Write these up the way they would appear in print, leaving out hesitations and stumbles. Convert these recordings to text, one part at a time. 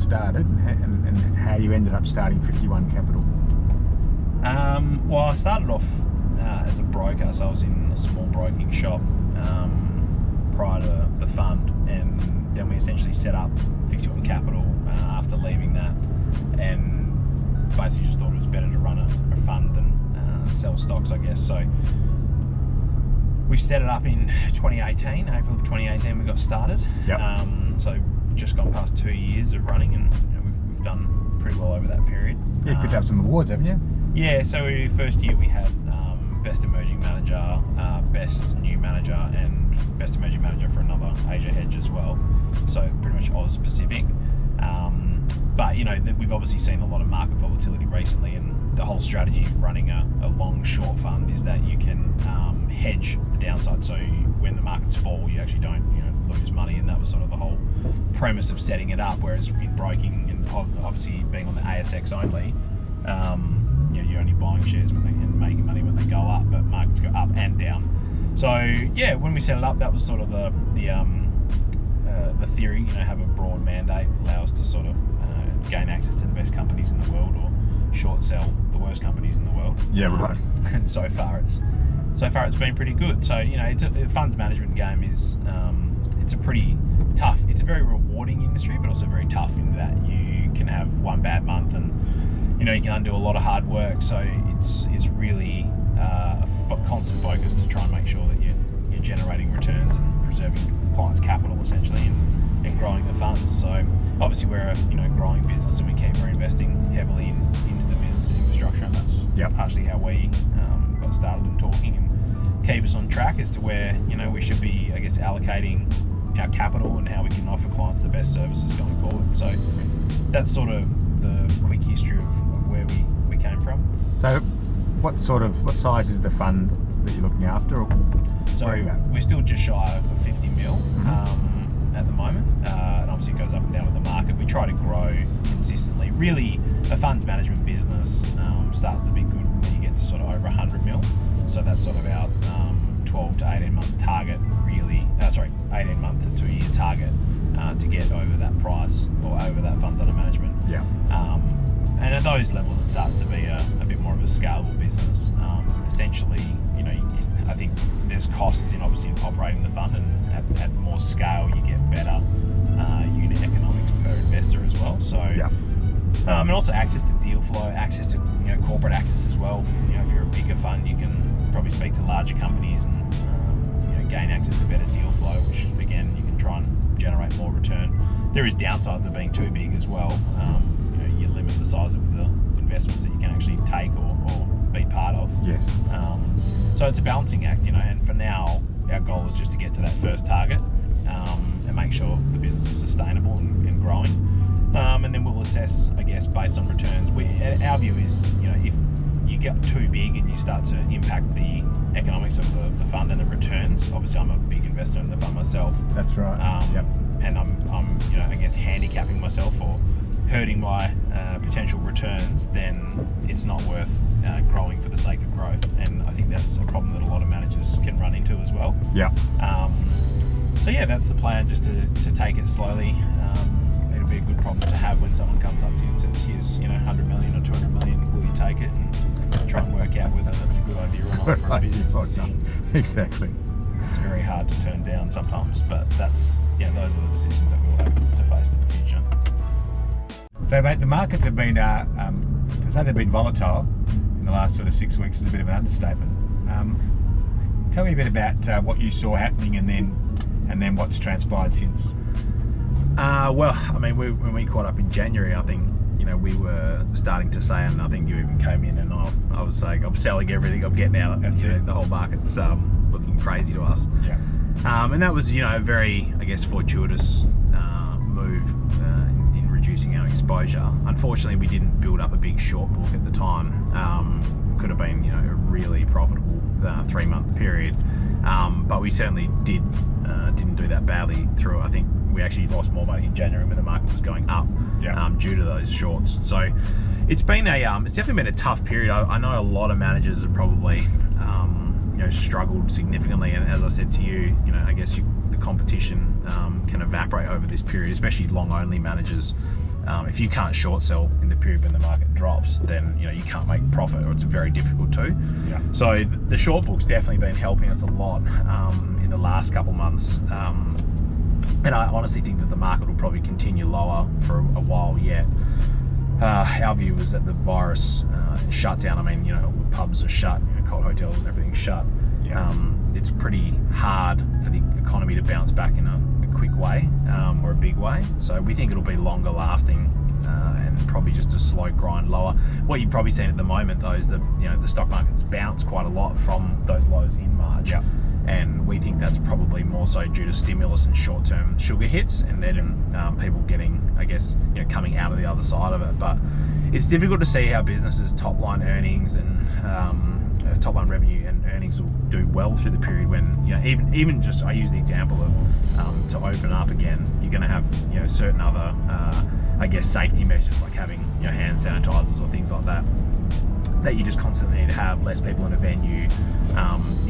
started and how you ended up starting 51 Capital. Well, I started off as a broker, so I was in a small broking shop prior to the fund, and then we essentially set up 51 Capital after leaving that, and basically just thought it was better to run a fund than sell stocks, I guess. So we set it up in 2018, April of 2018 we got started. Yep. So just gone past 2 years of running, and we've done pretty well over that period. You picked up some awards, haven't you? Yeah, so first year we had Best Emerging Manager, Best New Manager, and Best Emerging Manager for another Asia Hedge as well. So pretty much Oz specific. But we've obviously seen a lot of market volatility recently, and the whole strategy of running a long short fund is that you can hedge the downside. So when the markets fall, you actually don't lose money, and that was sort of the whole premise of setting it up. Whereas in broking, and obviously being on the ASX only, you're only buying shares and making money when they go up, but markets go up and down. So yeah, when we set it up, that was sort of the theory. Have a broad mandate, allow us to sort of gain access to the best companies in the world, or short sell the worst companies in the world. Yeah, right. And so far it's been pretty good. So it's a funds management game is it's a pretty tough. It's a very rewarding industry, but also very tough in that you can have one bad month and you can undo a lot of hard work. So it's really a constant focus to try and make sure that you're generating returns and preserving clients' capital essentially, and growing the funds. So obviously we're a growing business, and we keep reinvesting heavily into the business infrastructure, and that's partially how we got started in talking and keep us on track as to where we should be, I guess, allocating our capital and how we can offer clients the best services going forward. So that's sort of the quick history of where we came from. So what size is the fund that you're looking after? So we're still just shy of 50 mil at the moment, and obviously it goes up and down with the market. We try to grow consistently. Really, a funds management business starts to be good when you get to sort of over 100 mil. So that's sort of our 12 to 18 month target, really. 18 month to 2 year target to get over that price, or over that funds under management. Yeah. And at those levels, it starts to be a bit more of a scalable business. Essentially, I think there's costs in operating the fund, and at more scale, you get better unit economics per investor as well. So, and also access to deal flow, access to corporate access as well. If you're a bigger fund, you can probably speak to larger companies and gain access to better deal flow, which again you can try and generate more return. There is downsides of being too big as well. You limit the size of the investments that you can actually take or be part of. Yes. So it's a balancing act, and for now, our goal is just to get to that first target and make sure the business is sustainable and growing. And then we'll assess, I guess, based on returns. Our view is, if you get too big and you start to impact the economics of the fund and the returns, obviously I'm a big investor in the fund myself. That's right. And I'm I guess handicapping myself or hurting my potential returns, then it's not worth growing for the sake of growth. And I think that's a problem that a lot of managers can run into as well. Yeah. So yeah, that's the plan, just to take it slowly. It'll be a good problem to have when someone comes up to you and says, here's 100 million or 200 million, will you take it? And try and work out whether that's a good idea or not for a business decision. Exactly. It's very hard to turn down sometimes, but that's those are the decisions that we'll have to face in the future. So mate, the markets have been to say they've been volatile in the last sort of 6 weeks is a bit of an understatement. Tell me a bit about what you saw happening and then what's transpired since. Well, I mean, when we caught up in January, I think we were starting to say, and I think you even came in and I was saying I'm selling everything, I'm getting out. The whole market's looking crazy to us. Yeah. And that was a very, I guess, fortuitous move in reducing our exposure. Unfortunately, we didn't build up a big short book at the time. Could have been a really profitable 3-month period, but we certainly didn't do that badly through it. I think we actually lost more money in January when the market was going up due to those shorts. So it's been it's definitely been a tough period. I know a lot of managers have probably struggled significantly, and as I said to you, I guess the competition can evaporate over this period, especially long only managers. If you can't short sell in the period when the market drops, then you can't make profit, or it's very difficult to. Yeah. So the short book's definitely been helping us a lot in the last couple months, and I honestly think that the market will probably continue lower for a while yet. Our view was that the virus shut down. I mean, pubs are shut, cold hotels and everything's shut. Yeah. It's pretty hard for the economy to bounce back in a quick way, or a big way. So we think it'll be longer lasting, and probably just a slow grind lower. What you've probably seen at the moment though is the stock market's bounced quite a lot from those lows in March. Yeah. And we think that's probably more so due to stimulus and short-term sugar hits, and then people getting, I guess, coming out of the other side of it. But it's difficult to see how businesses' top-line earnings and top-line revenue and earnings will do well through the period when, even just, I use the example of to open up again, you're going to have, certain other, I guess, safety measures like having, hand sanitizers or things like that you just constantly need to have, less people in a venue,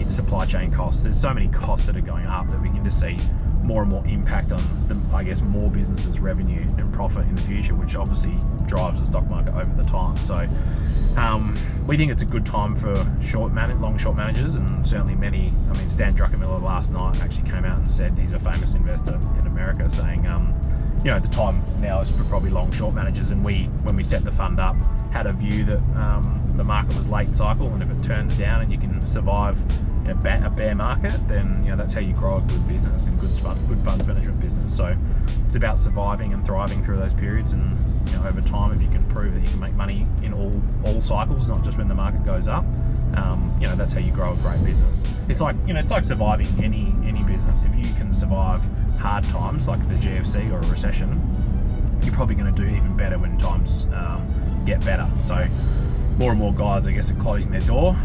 supply chain costs. There's so many costs that are going up that we can just see more and more impact on more businesses' revenue and profit in the future, which obviously drives the stock market over the time. So we think it's a good time for long short managers, and certainly many. I mean, Stan Druckenmiller last night actually came out and said, he's a famous investor in America, saying the time now is for probably long short managers, and when we set the fund up, had a view that the market was late cycle, and if it turns down and you can survive a bear market, then that's how you grow a good business and good funds management business. So it's about surviving and thriving through those periods, and over time, if you can prove that you can make money in all cycles, not just when the market goes up, that's how you grow a great business. It's like surviving any business. If you can survive hard times like the GFC or a recession, you're probably going to do even better when times get better. So more and more guys, I guess, are closing their door.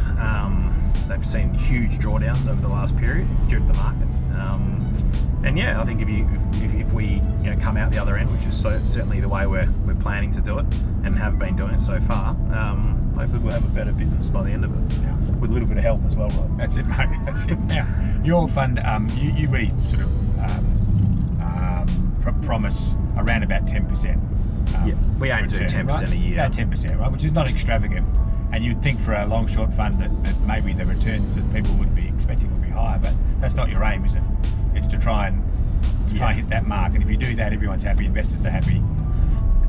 They've seen huge drawdowns over the last period due to the market. And I think if we come out the other end, which is certainly the way we're planning to do it and have been doing it so far, hopefully we'll have a better business by the end of it. Yeah. With a little bit of help as well, Rob. That's it, mate. That's it. Now, your fund, you really sort of promise around about 10%. We aim to do 10% right? a year. About 10%, right? Which is not extravagant. And you'd think for a long short fund that maybe the returns that people would be expecting would be higher, but that's not your aim, is it? It's to try and hit that mark. And if you do that, everyone's happy, investors are happy.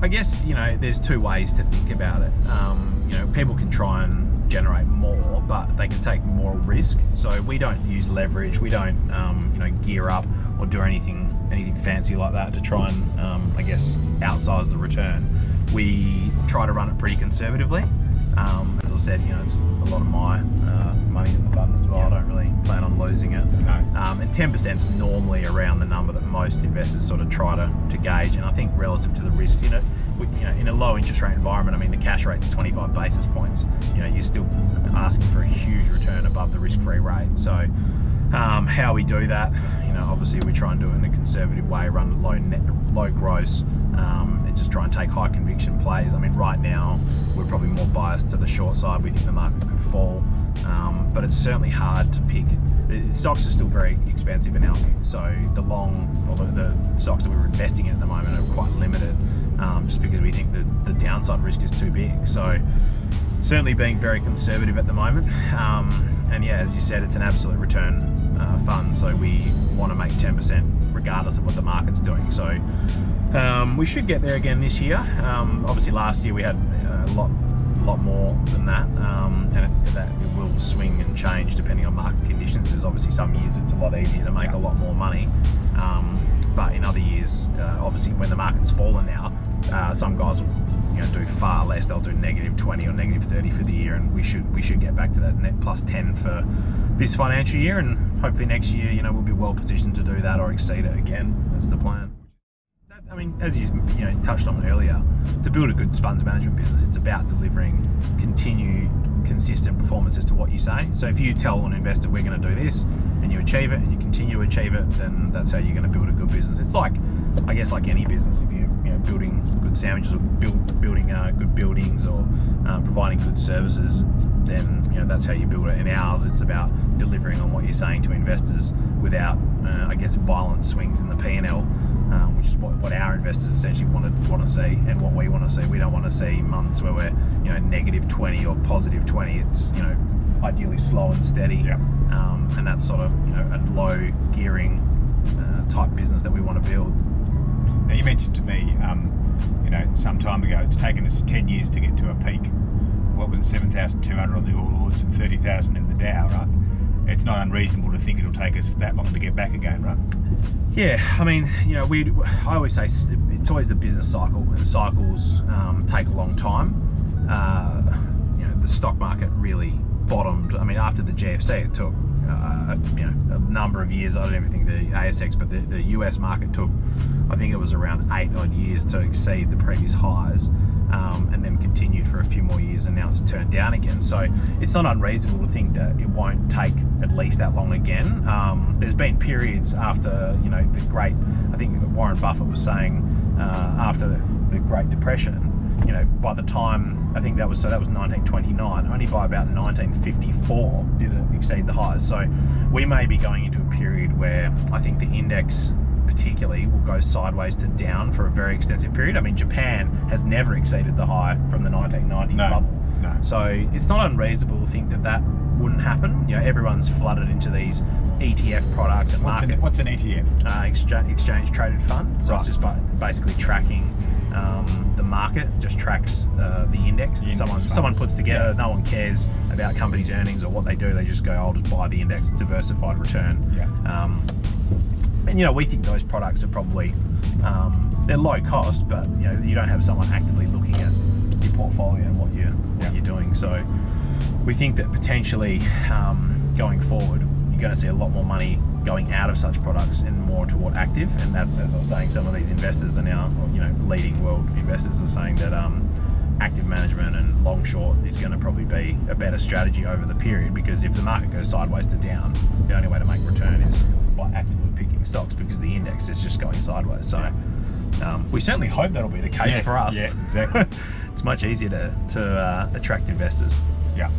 I guess, there's two ways to think about it. People can try and generate more, but they can take more risk. So we don't use leverage. We don't, gear up or do anything fancy like that to try and, I guess, outsize the return. We try to run it pretty conservatively. As I said, it's a lot of my money in the fund as well. I don't really plan on losing it. No. And 10% is normally around the number that most investors sort of try to gauge. And I think relative to the risks in it, in a low interest rate environment, I mean, the cash rate's 25 basis points. You're still asking for a huge return above the risk-free rate. So how we do that, obviously we try and do it in a conservative way, run low gross, and just try and take high conviction plays. I mean, right now we're probably more biased to the short side. We think the market could fall, but it's certainly hard to pick. The stocks are still very expensive in our view, so the stocks that we're investing in at the moment are quite limited, just because we think that the downside risk is too big. So certainly being very conservative at the moment, and as you said, it's an absolute return fund, so we want to make 10% regardless of what the market's doing. So we should get there again this year. Obviously last year we had a lot more than that, and that it will swing and change depending on market conditions. There's obviously some years it's a lot easier to make a lot more money, but in other years, obviously when the market's fallen now, some guys will do far less. They'll do -20 or -30 for the year, and we should get back to that net +10 for this financial year, and hopefully next year we'll be well positioned to do that or exceed it again. That's the plan. I mean, as you touched on earlier, to build a good funds management business, it's about delivering continued, consistent performance as to what you say. So if you tell an investor we're going to do this, and you achieve it, and you continue to achieve it, then that's how you're going to build a good business. It's like I guess like any business, if you're building good sandwiches or building good buildings or providing good services, then that's how you build it. In ours, it's about delivering on what you're saying to investors without, I guess, violent swings in the P&L, which is what our investors essentially want to see, and what we want to see. We don't want to see months where we're negative 20 or positive 20. It's ideally slow and steady, and that's sort of a low gearing type business that we want to build. Now, you mentioned to me, some time ago, it's taken us 10 years to get to a peak. What was it, 7,200 on the All Ords and 30,000 in the Dow, right? It's not unreasonable to think it'll take us that long to get back again, right? Yeah, I mean, I always say it's always the business cycle, and cycles take a long time. The stock market really bottomed. I mean, after the GFC, it took a number of years. I don't even think the ASX, but the US market took, I think it was around 8 odd years to exceed the previous highs, and then continued for a few more years, and now it's turned down again. So it's not unreasonable to think that it won't take at least that long again. There's been periods after the great, I think Warren Buffett was saying, after the Great Depression, by the time, I think that was 1929, only by about 1954 did it exceed the highs. So we may be going into a period where I think the index particularly will go sideways to down for a very extensive period. I mean, Japan has never exceeded the high from the 1990 bubble. No. So it's not unreasonable to think that wouldn't happen. Everyone's flooded into these ETF products and market. What's an ETF? Exchange traded fund. So it's just basically tracking the market, just tracks the index. Someone puts together. No one cares about companies' earnings or what they do. They just go, I'll just buy the index, diversified return. Yeah. And we think those products are probably they're low cost, but you don't have someone actively looking at your portfolio and what you're doing. So we think that potentially going forward, you're going to see a lot more money going out of such products and more toward active. And that's, as I was saying, some of these investors are now, leading world investors are saying that active management and long short is going to probably be a better strategy over the period, because if the market goes sideways to down, the only way to make return is by actively picking stocks, because the index is just going sideways. So we certainly hope that'll be the case for us. Yeah, exactly. It's much easier to attract investors. Yeah.